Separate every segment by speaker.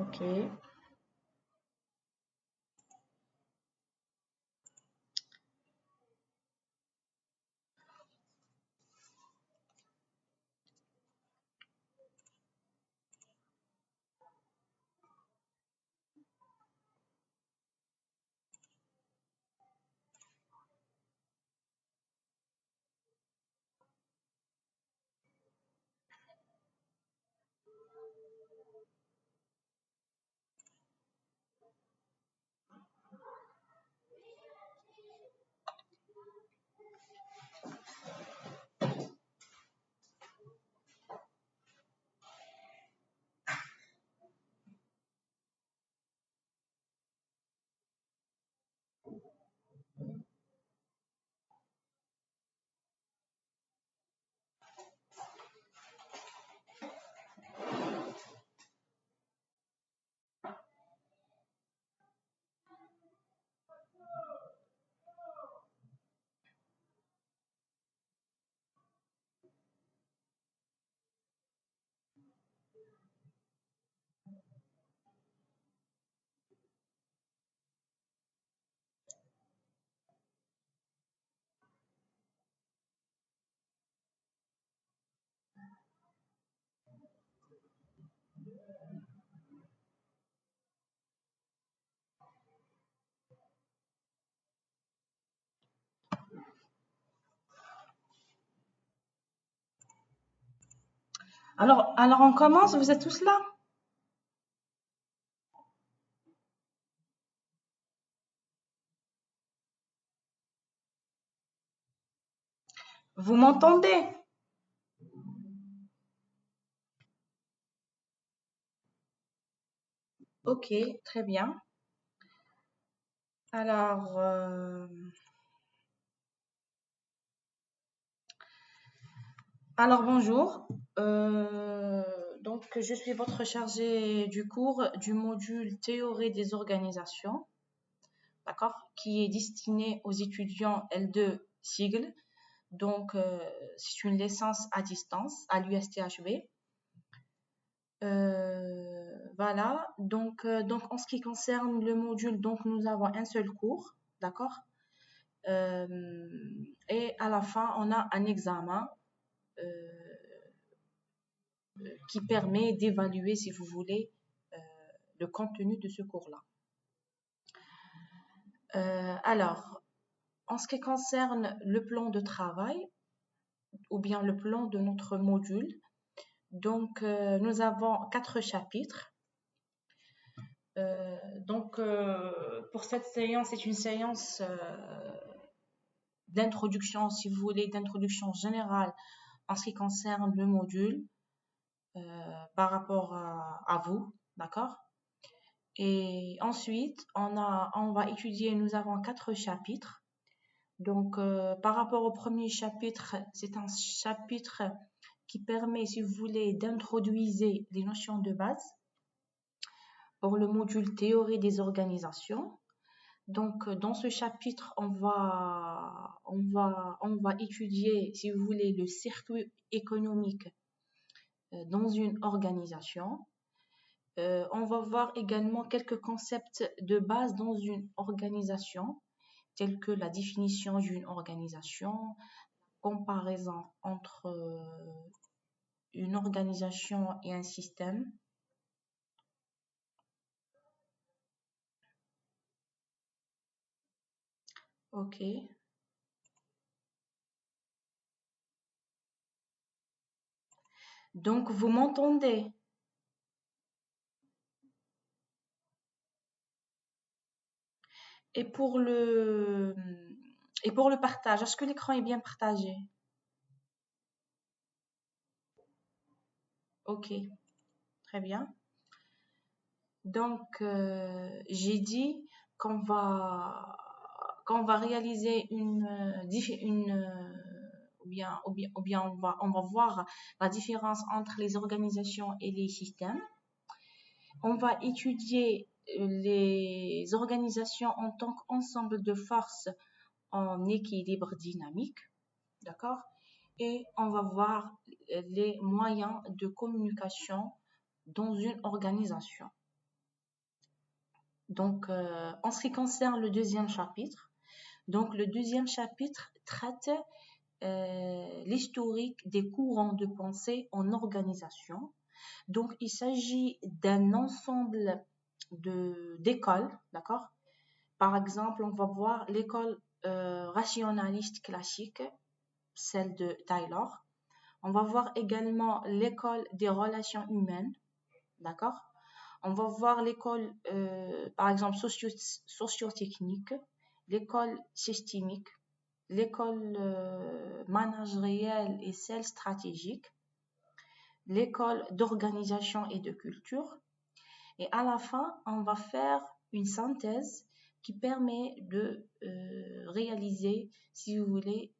Speaker 1: Ok. Alors on commence, vous êtes tous là? Vous m'entendez? Ok, très bien. Alors, bonjour. Donc, je suis votre chargée du cours du module Théorie des organisations, d'accord, qui est destiné aux étudiants L2 Sigle. Donc, c'est une licence à distance à l'USTHB. Voilà. Donc, en ce qui concerne le module, donc nous avons un seul cours, d'accord. Et à la fin, on a un examen qui permet d'évaluer, si vous voulez, le contenu de ce cours-là. Alors, en ce qui concerne le plan de travail ou bien le plan de notre module, donc nous avons 4 chapitres. Pour cette séance, c'est une séance d'introduction, si vous voulez, d'introduction générale en ce qui concerne le module par rapport à vous, d'accord? Et ensuite, on va étudier, nous avons 4 chapitres. Donc, par rapport au premier chapitre, c'est un chapitre qui permet, si vous voulez, d'introduire les notions de base pour le module théorie des organisations. Donc, dans ce chapitre, on va étudier, si vous voulez, le circuit économique dans une organisation. On va voir également quelques concepts de base dans une organisation, tels que la définition d'une organisation, comparaison entre une organisation et un système. Ok. Donc, vous m'entendez? Et pour le, et pour le partage, est-ce que l'écran est bien partagé? Ok, très bien. Donc, j'ai dit qu'on va réaliser ou bien on va voir la différence entre les organisations et les systèmes. On va étudier les organisations en tant qu'ensemble de forces en équilibre dynamique, d'accord? Et on va voir les moyens de communication dans une organisation. Donc, en ce qui concerne le deuxième chapitre, donc le deuxième chapitre traite l'historique des courants de pensée en organisation. Donc, il s'agit d'un ensemble d'écoles, d'accord? Par exemple, on va voir l'école rationaliste classique, celle de Taylor. On va voir également l'école des relations humaines, d'accord? On va voir l'école, par exemple, sociotechnique, l'école systémique, l'école managérielle et celle stratégique, l'école d'organisation et de culture. Et à la fin, on va faire une synthèse qui permet de réaliser, si vous voulez,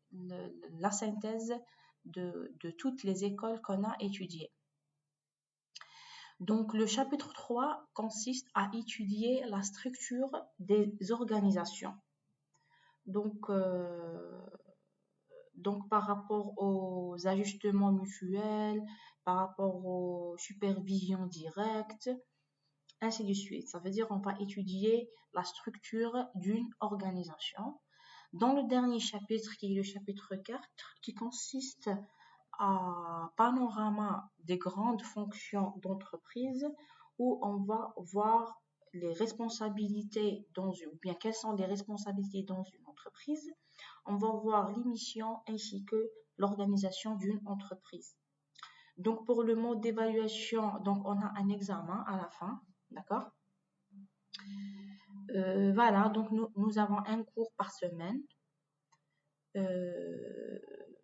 Speaker 1: la synthèse de toutes les écoles qu'on a étudiées. Donc, le chapitre 3 consiste à étudier la structure des organisations. Donc, par rapport aux ajustements mutuels, par rapport aux supervisions directes, ainsi de suite. Ça veut dire qu'on va étudier la structure d'une organisation. Dans le dernier chapitre, qui est le chapitre 4, qui consiste à panorama des grandes fonctions d'entreprise, où on va voir les responsabilités ou bien quelles sont les responsabilités dans une entreprise. On va voir les missions ainsi que l'organisation d'une entreprise. Donc, pour le mode d'évaluation, donc on a un examen à la fin, d'accord? Voilà, donc nous avons un cours par semaine.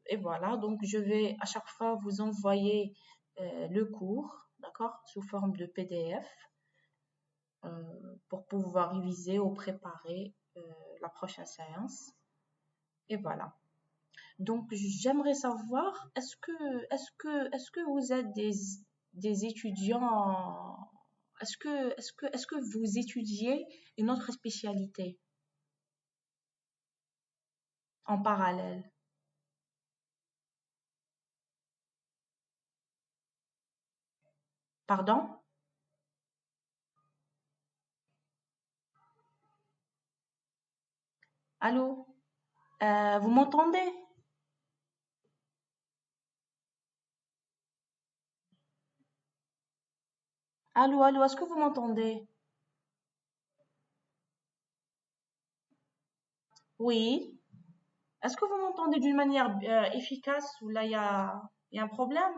Speaker 1: Et voilà, donc je vais à chaque fois vous envoyer le cours, d'accord, sous forme de PDF pour pouvoir réviser ou préparer la prochaine séance. Et voilà. Donc j'aimerais savoir, est-ce que vous êtes des étudiants, est-ce que vous étudiez une autre spécialité en parallèle? Pardon? Allô? Vous m'entendez? Allô, allô, est-ce que vous m'entendez? Oui. Est-ce que vous m'entendez d'une manière efficace ou là il y a un problème?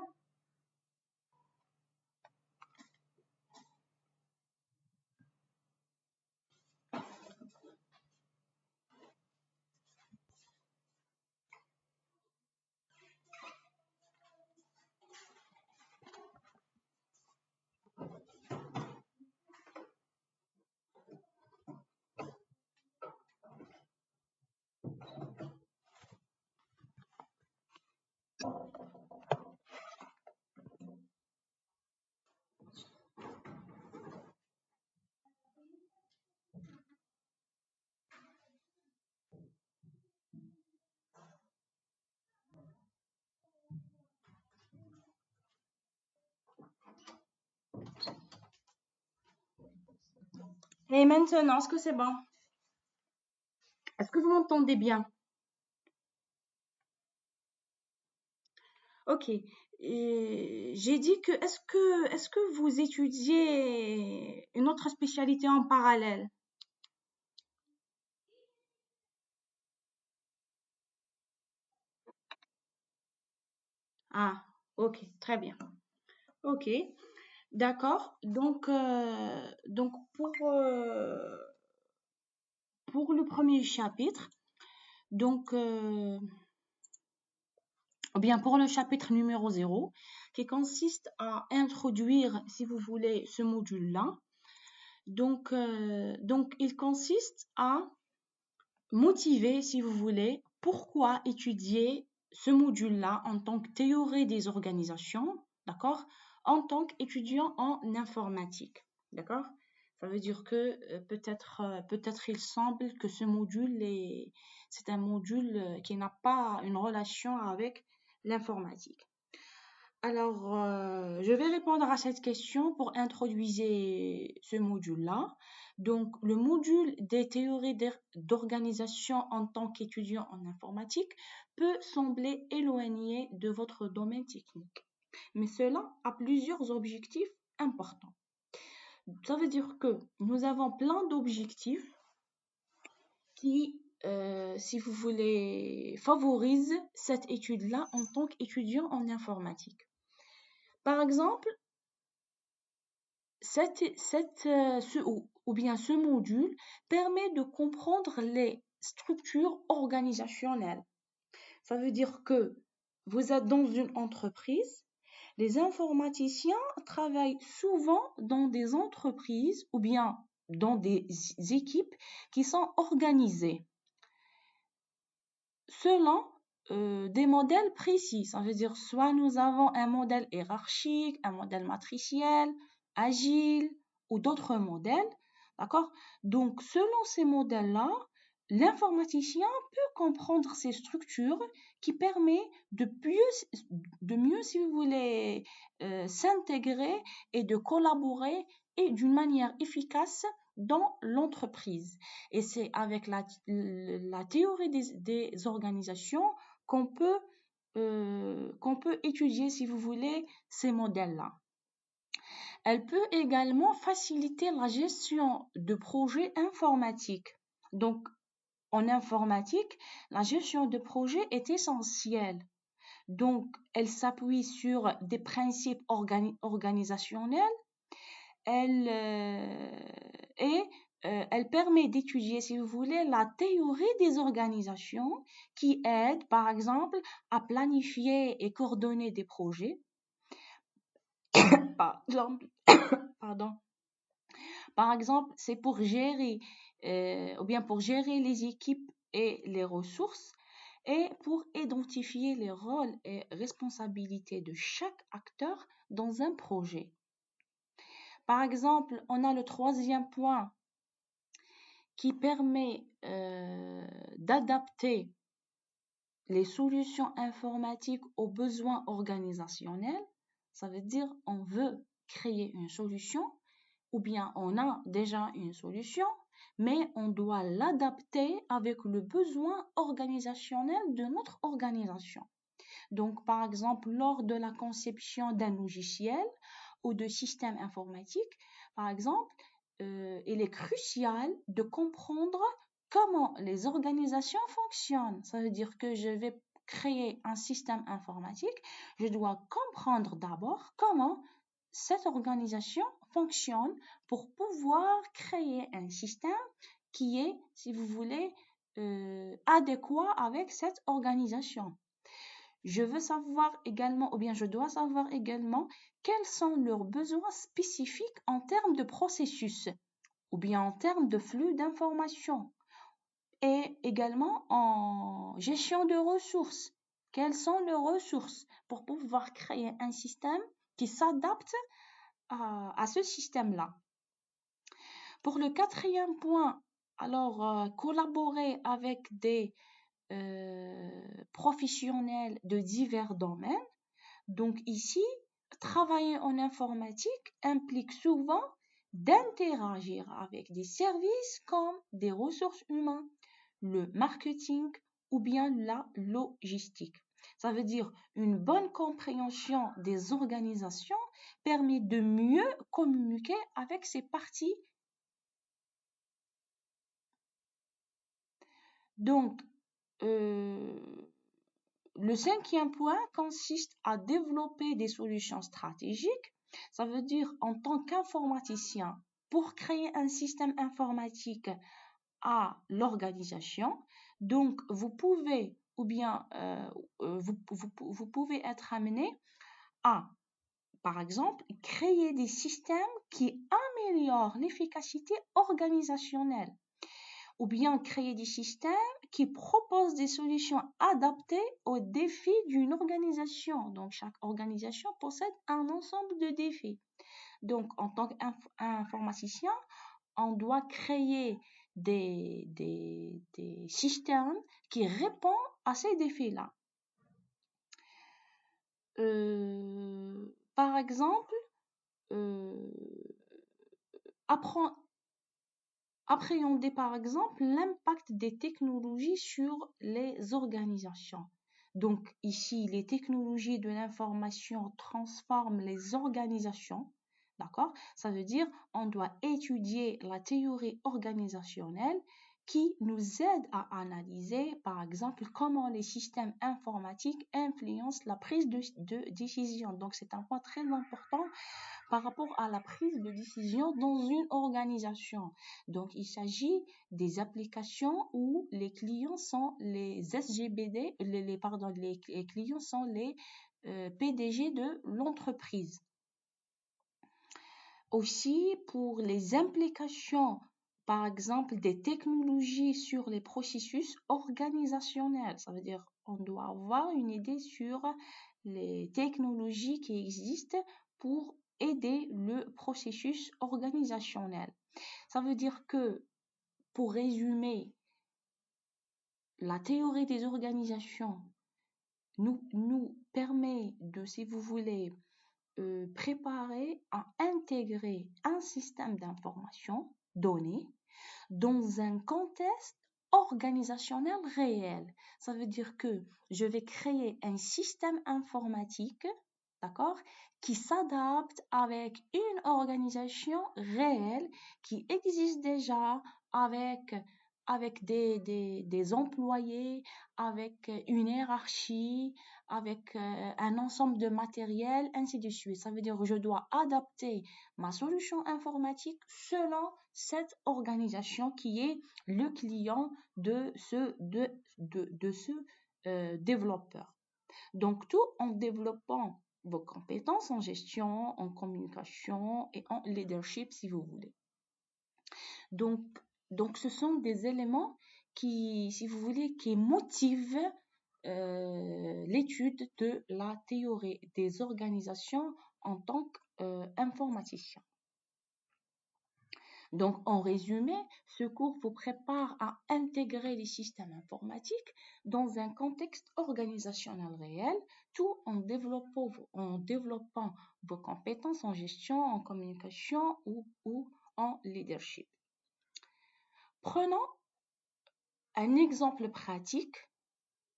Speaker 1: Et maintenant, est-ce que c'est bon? Est-ce que vous m'entendez bien? Ok. J'ai dit que est-ce que vous étudiez une autre spécialité en parallèle? Ah, ok, très bien. Ok, d'accord. Donc pour le premier chapitre, donc ou bien pour le chapitre numéro 0, qui consiste à introduire, si vous voulez, ce module-là. Donc, il consiste à motiver, si vous voulez, pourquoi étudier ce module-là en tant que théorie des organisations, d'accord, en tant qu'étudiant en informatique, d'accord. Ça veut dire que peut-être il semble que ce module c'est un module qui n'a pas une relation avec l'informatique. Alors, je vais répondre à cette question pour introduire ce module-là. Donc, le module des théories d'organisation en tant qu'étudiant en informatique peut sembler éloigné de votre domaine technique, mais cela a plusieurs objectifs importants. Ça veut dire que nous avons plein d'objectifs qui, si vous voulez, favorisent cette étude-là en tant qu'étudiant en informatique. Par exemple, ce module permet de comprendre les structures organisationnelles. Ça veut dire que vous êtes dans une entreprise, les informaticiens travaillent souvent dans des entreprises ou bien dans des équipes qui sont organisées selon des modèles précis. Ça veut dire soit nous avons un modèle hiérarchique, un modèle matriciel, agile ou d'autres modèles. D'accord? Donc, selon ces modèles-là, l'informaticien peut comprendre ces structures qui permet de mieux, si vous voulez, s'intégrer et de collaborer et d'une manière efficace dans l'entreprise. Et c'est avec la théorie des organisations qu'on peut étudier, si vous voulez, ces modèles-là. Elle peut également faciliter la gestion de projets informatiques. Donc, en informatique, la gestion de projets est essentielle. Donc, elle s'appuie sur des principes organisationnels. Elle, et elle permet d'étudier, si vous voulez, la théorie des organisations qui aide, par exemple, à planifier et coordonner des projets. Par exemple, pardon. Par exemple, c'est pour gérer, ou bien pour gérer les équipes et les ressources et pour identifier les rôles et responsabilités de chaque acteur dans un projet. Par exemple, on a le troisième point qui permet d'adapter les solutions informatiques aux besoins organisationnels. Ça veut dire on veut créer une solution ou bien on a déjà une solution, mais on doit l'adapter avec le besoin organisationnel de notre organisation. Donc, par exemple, lors de la conception d'un logiciel ou de système informatique, par exemple, il est crucial de comprendre comment les organisations fonctionnent. Ça veut dire que je vais créer un système informatique, je dois comprendre d'abord comment cette organisation fonctionne pour pouvoir créer un système qui est, si vous voulez, adéquat avec cette organisation. Je veux savoir également, ou bien je dois savoir également, quels sont leurs besoins spécifiques en termes de processus, ou bien en termes de flux d'informations, et également en gestion de ressources. Quelles sont les ressources pour pouvoir créer un système qui s'adapte à ce système-là. Pour le quatrième point, alors collaborer avec des professionnels de divers domaines. Donc ici, travailler en informatique implique souvent d'interagir avec des services comme des ressources humaines, le marketing ou bien la logistique. Ça veut dire une bonne compréhension des organisations permet de mieux communiquer avec ces parties. Donc, le cinquième point consiste à développer des solutions stratégiques. Ça veut dire en tant qu'informaticien, pour créer un système informatique à l'organisation. Donc, vous pouvez ou bien vous pouvez être amené à, par exemple, créer des systèmes qui améliorent l'efficacité organisationnelle ou bien créer des systèmes qui proposent des solutions adaptées aux défis d'une organisation. Donc, chaque organisation possède un ensemble de défis. Donc, en tant qu'informaticien, on doit créer des systèmes qui répondent à ces défis-là. par exemple, euh, appréhender par exemple l'impact des technologies sur les organisations. Donc ici, les technologies de l'information transforment les organisations. D'accord? Ça veut dire on doit étudier la théorie organisationnelle qui nous aide à analyser, par exemple, comment les systèmes informatiques influencent la prise de décision. Donc, c'est un point très important par rapport à la prise de décision dans une organisation. Donc, il s'agit des applications où les clients sont les SGBD, les clients sont les PDG de l'entreprise. Aussi, pour les implications, par exemple, des technologies sur les processus organisationnels, ça veut dire on doit avoir une idée sur les technologies qui existent pour aider le processus organisationnel. Ça veut dire que, pour résumer, la théorie des organisations nous permet de, si vous voulez, préparer à intégrer un système d'information donné dans un contexte organisationnel réel. Ça veut dire que je vais créer un système informatique, d'accord, qui s'adapte avec une organisation réelle qui existe déjà avec des employés, avec une hiérarchie, avec un ensemble de matériel, ainsi de suite. Ça veut dire que je dois adapter ma solution informatique selon cette organisation qui est le client de ce développeur. Donc, tout en développant vos compétences en gestion, en communication et en leadership, si vous voulez. Donc, ce sont des éléments qui, si vous voulez, qui motivent l'étude de la théorie des organisations en tant qu'informaticien. Donc, en résumé, ce cours vous prépare à intégrer les systèmes informatiques dans un contexte organisationnel réel, tout en développant vos compétences en gestion, en communication ou en leadership. Prenons un exemple pratique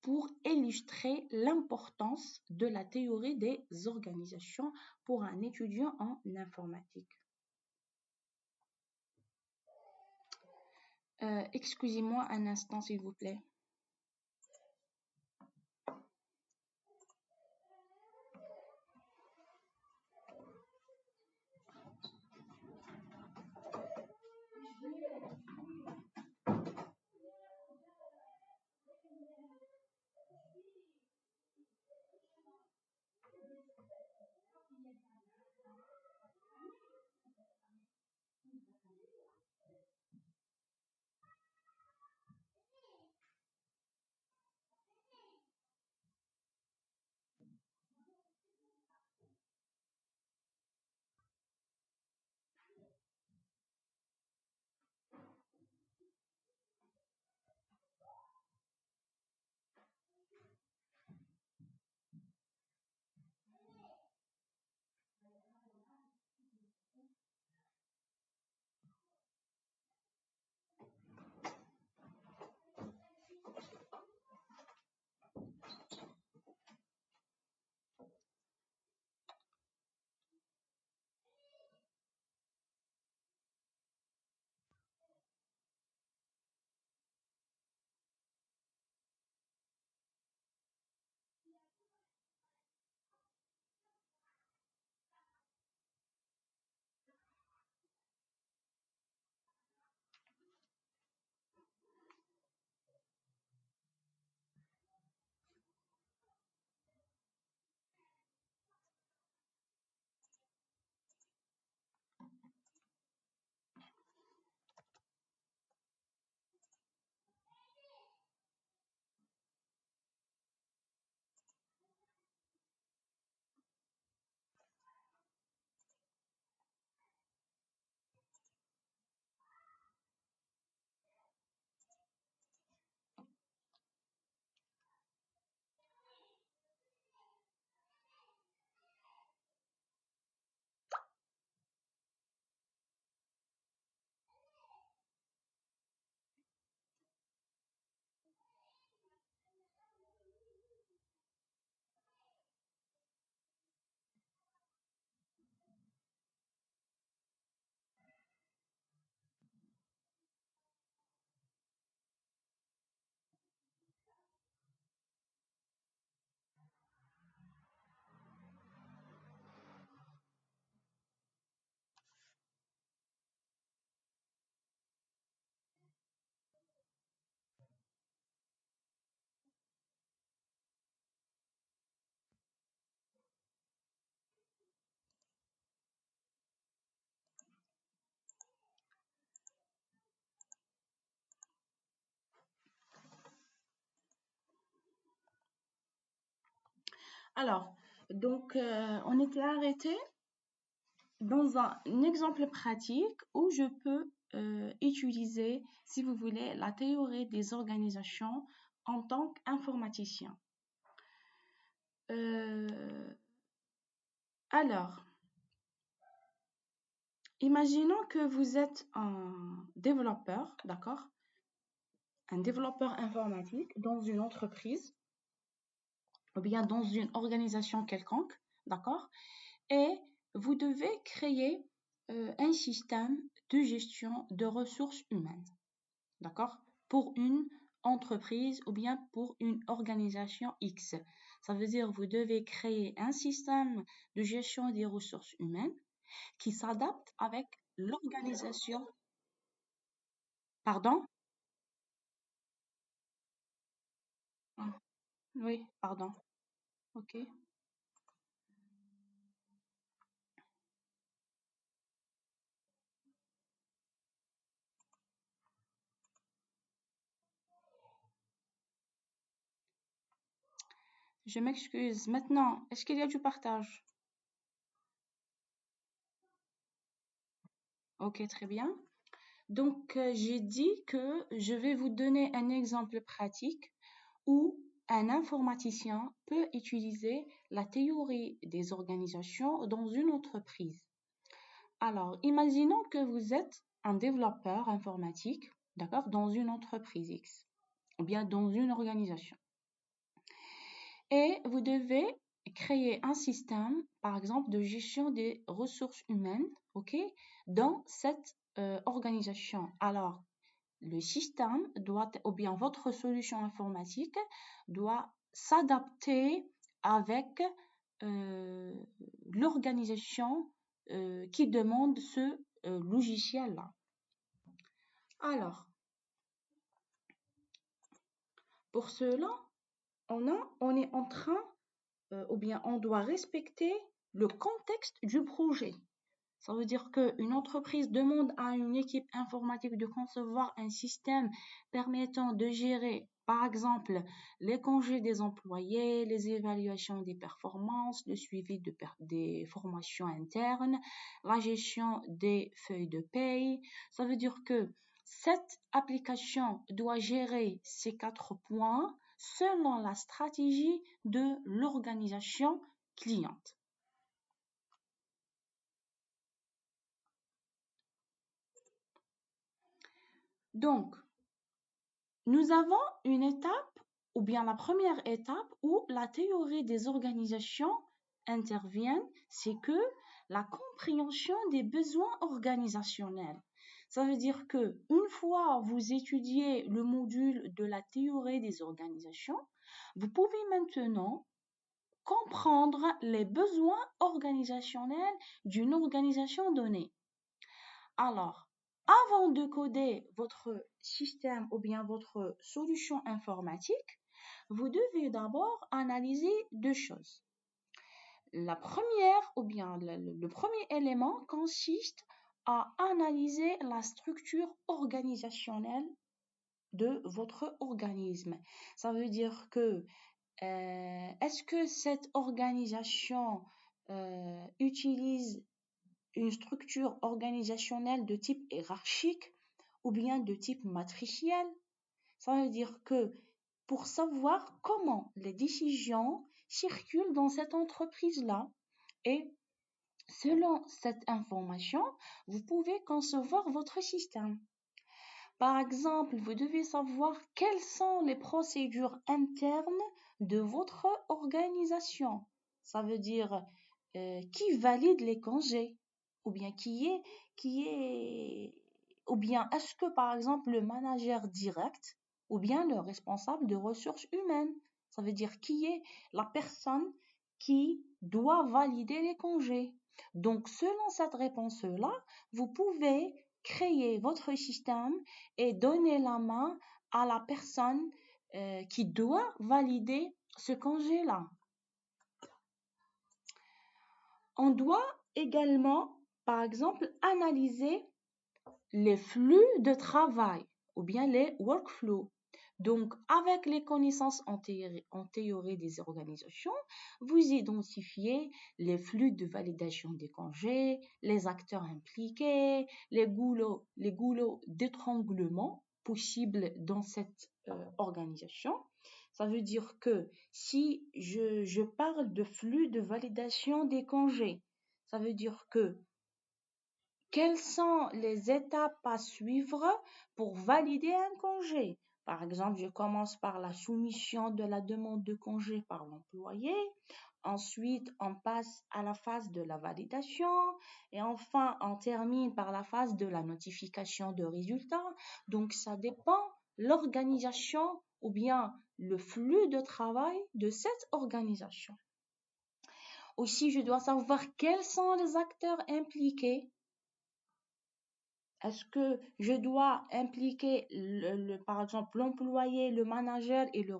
Speaker 1: pour illustrer l'importance de la théorie des organisations pour un étudiant en informatique. Excusez-moi un instant, s'il vous plaît. Alors, on était arrêté dans un exemple pratique où je peux utiliser, si vous voulez, la théorie des organisations en tant qu'informaticien. Alors, imaginons que vous êtes un développeur, d'accord? Un développeur informatique dans une entreprise ou bien dans une organisation quelconque, d'accord? Et vous devez créer un système de gestion de ressources humaines, d'accord? Pour une entreprise ou bien pour une organisation X. Ça veut dire vous devez créer un système de gestion des ressources humaines qui s'adapte avec l'organisation. Pardon? Ah, oui, pardon. Ok. Je m'excuse. Maintenant, est-ce qu'il y a du partage? Ok, très bien. J'ai dit que je vais vous donner un exemple pratique où un informaticien peut utiliser la théorie des organisations dans une entreprise. Alors, imaginons que vous êtes un développeur informatique, d'accord, dans une entreprise X, ou bien dans une organisation. Et vous devez créer un système, par exemple, de gestion des ressources humaines, ok, dans cette organisation. Alors, le système doit, ou bien votre solution informatique doit s'adapter avec euh, l'organisation qui demande ce logiciel-là. Alors, pour cela, on est en train, ou bien on doit respecter le contexte du projet. Ça veut dire qu'une entreprise demande à une équipe informatique de concevoir un système permettant de gérer, par exemple, les congés des employés, les évaluations des performances, le suivi des formations internes, la gestion des feuilles de paye. Ça veut dire que cette application doit gérer ces 4 points selon la stratégie de l'organisation cliente. Donc, nous avons une étape, ou bien la première étape, où la théorie des organisations intervient, c'est que la compréhension des besoins organisationnels. Ça veut dire que une fois vous étudiez le module de la théorie des organisations, vous pouvez maintenant comprendre les besoins organisationnels d'une organisation donnée. Alors, avant de coder votre système ou bien votre solution informatique, vous devez d'abord analyser 2 choses. La première ou bien le premier élément consiste à analyser la structure organisationnelle de votre organisme. Ça veut dire que est-ce que cette organisation utilise une structure organisationnelle de type hiérarchique ou bien de type matriciel? Ça veut dire que pour savoir comment les décisions circulent dans cette entreprise-là, et selon cette information, vous pouvez concevoir votre système. Par exemple, vous devez savoir quelles sont les procédures internes de votre organisation. Ça veut dire qui valide les congés, ou bien ou bien est-ce que par exemple le manager direct, ou bien le responsable de ressources humaines. Ça veut dire qui est la personne qui doit valider les congés. Donc, selon cette réponse-là, vous pouvez créer votre système et donner la main à la personne qui doit valider ce congé-là. On doit également, par exemple, analyser les flux de travail ou bien les workflows. Donc, avec les connaissances en théorie des organisations, vous identifiez les flux de validation des congés, les acteurs impliqués, les goulots d'étranglement possibles dans cette organisation. Ça veut dire que si je parle de flux de validation des congés, ça veut dire que quelles sont les étapes à suivre pour valider un congé? Par exemple, je commence par la soumission de la demande de congé par l'employé. Ensuite, on passe à la phase de la validation. Et enfin, on termine par la phase de la notification de résultats. Donc, ça dépend l'organisation ou bien le flux de travail de cette organisation. Aussi, je dois savoir quels sont les acteurs impliqués. Est-ce que je dois impliquer par exemple l'employé, le manager et le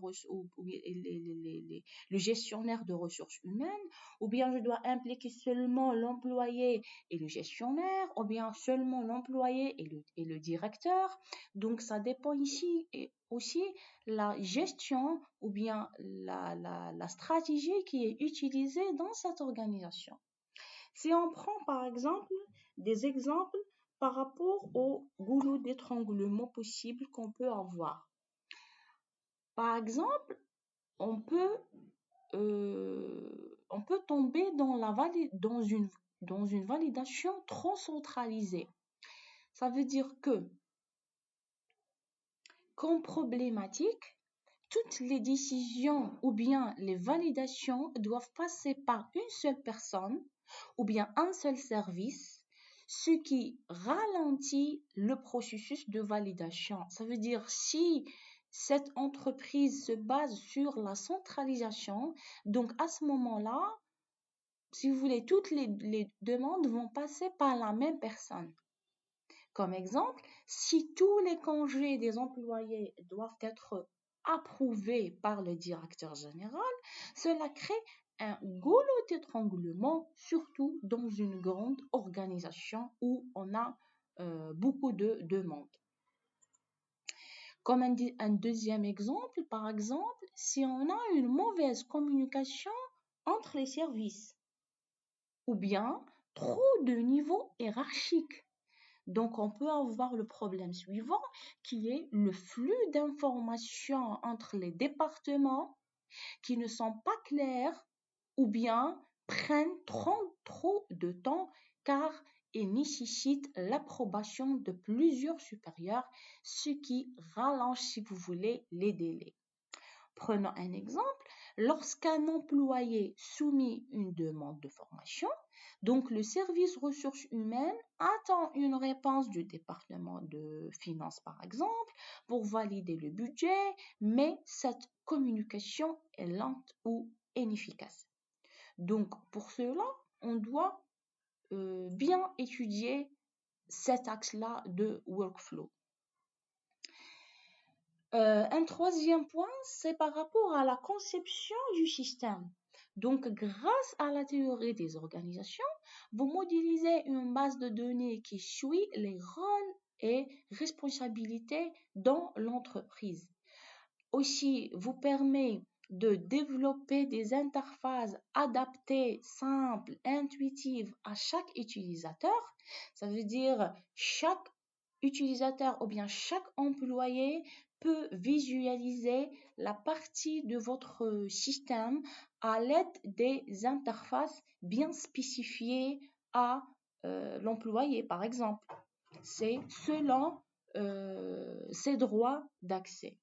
Speaker 1: gestionnaire de ressources humaines, ou bien je dois impliquer seulement l'employé et le gestionnaire, ou bien seulement l'employé et le directeur. Donc ça dépend ici et aussi la gestion ou bien la stratégie qui est utilisée dans cette organisation. Si on prend par exemple des exemples par rapport au goulot d'étranglement possible qu'on peut avoir. Par exemple, on peut, tomber dans une validation trop centralisée. Ça veut dire que, comme problématique, toutes les décisions ou bien les validations doivent passer par une seule personne ou bien un seul service, ce qui ralentit le processus de validation. Ça veut dire si cette entreprise se base sur la centralisation, donc à ce moment-là, si vous voulez, toutes les demandes vont passer par la même personne. Comme exemple, si tous les congés des employés doivent être approuvés par le directeur général, cela crée un goulot d'étranglement, surtout dans une grande organisation où on a beaucoup de demandes. Comme un deuxième exemple, par exemple, si on a une mauvaise communication entre les services ou bien trop de niveaux hiérarchiques. Donc, on peut avoir le problème suivant qui est le flux d'informations entre les départements qui ne sont pas clairs ou bien prennent trop de temps car ils nécessitent l'approbation de plusieurs supérieurs, ce qui rallonge, si vous voulez, les délais. Prenons un exemple. Lorsqu'un employé soumet une demande de formation, donc le service ressources humaines attend une réponse du département de finances, par exemple, pour valider le budget, mais cette communication est lente ou inefficace. Donc, pour cela, on doit bien étudier cet axe-là de workflow. Un troisième point, c'est par rapport à la conception du système. Donc, grâce à la théorie des organisations, vous modélisez une base de données qui suit les rôles et responsabilités dans l'entreprise. Aussi, vous permet de développer des interfaces adaptées, simples, intuitives à chaque utilisateur. Ça veut dire chaque utilisateur ou bien chaque employé peut visualiser la partie de votre système à l'aide des interfaces bien spécifiées à l'employé, par exemple. C'est selon ses droits d'accès.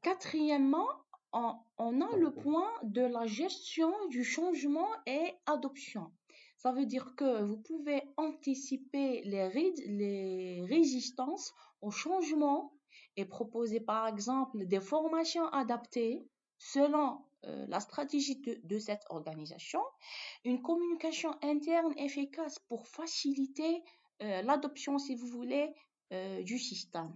Speaker 1: Quatrièmement, on a le point de la gestion du changement et adoption. Ça veut dire que vous pouvez anticiper les résistances au changement et proposer par exemple des formations adaptées selon la stratégie de cette organisation, une communication interne efficace pour faciliter l'adoption, si vous voulez, du système.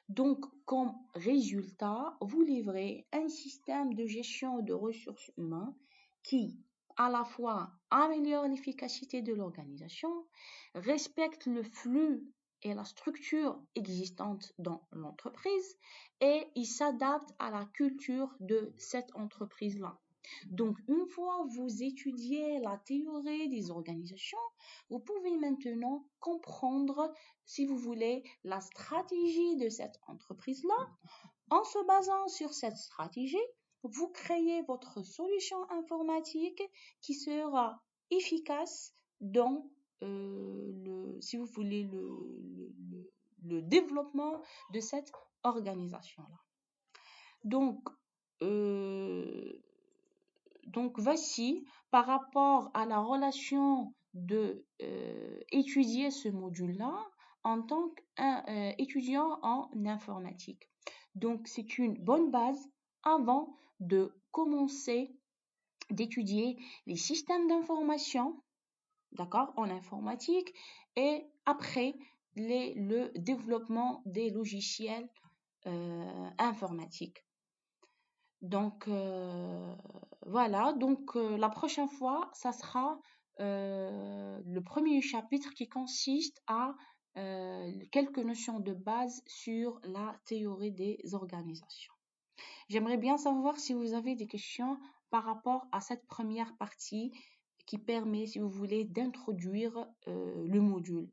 Speaker 1: Donc, comme résultat, vous livrez un système de gestion de ressources humaines qui à la fois améliore l'efficacité de l'organisation, respecte le flux et la structure existante dans l'entreprise et il s'adapte à la culture de cette entreprise-là. Donc, une fois vous étudiez la théorie des organisations, vous pouvez maintenant comprendre, si vous voulez, la stratégie de cette entreprise-là. En se basant sur cette stratégie, vous créez votre solution informatique qui sera efficace dans si vous voulez, le développement de cette organisation-là. Donc, euh, donc voici par rapport à la relation de étudier ce module-là en tant qu'étudiant en informatique. Donc c'est une bonne base avant de commencer d'étudier les systèmes d'information, d'accord, en informatique et après le développement des logiciels informatiques. Donc voilà, donc la prochaine fois, ça sera le premier chapitre qui consiste à quelques notions de base sur la théorie des organisations. J'aimerais bien savoir si vous avez des questions par rapport à cette première partie qui permet, si vous voulez, d'introduire le module.